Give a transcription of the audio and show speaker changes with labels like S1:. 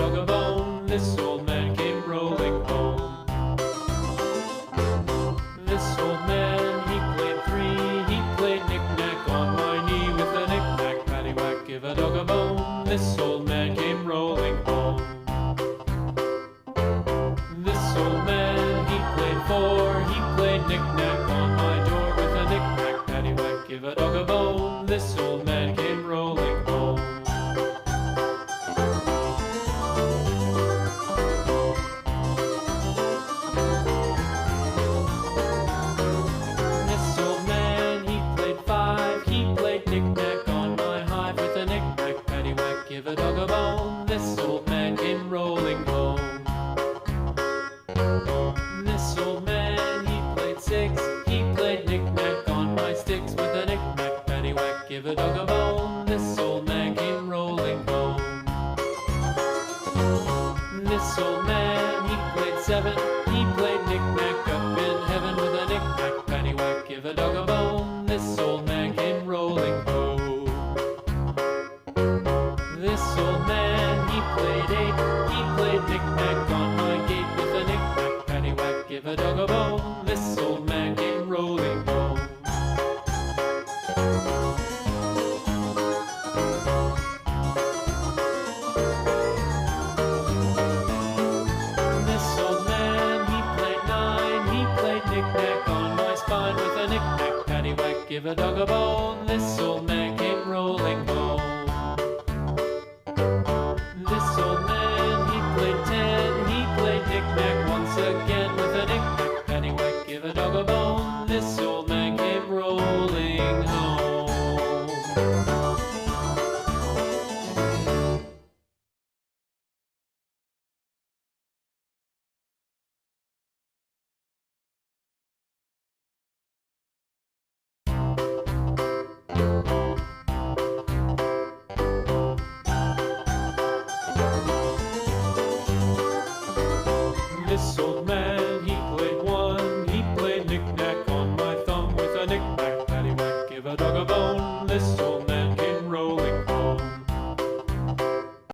S1: dog a bone. This old man came rolling home. This old man, he played three. He played knick-knack on my knee with a knick-knack, paddywhack, give a dog a bone. This old man came rolling home. This old man, he played four. He played knick-knack on my door with a knick-knack, paddywhack, give a dog a bone. This old man came rolling home. This old man, he played five. He played knick-knack on my hive with a knick-knack, paddywhack, give a dog a bone. This old man came rolling home. This old man, he played six. He played knick-knack on my sticks with a knick-knack, paddywhack, give a dog a bone. This old man came rolling home. This old man, he played seven. He played knick-knack up in heaven with a knick-knack, paddywhack, give a dog a bone. This old man came rolling home. This old man, he played eight. He played knick-knack on my gate with a knick-knack, paddywhack, give a dog a bone. This old man came rolling home. This old man, he played nine. He played knick-knack on my spine with a knick-knack, paddywhack, give a dog a bone. This old man came rolling home.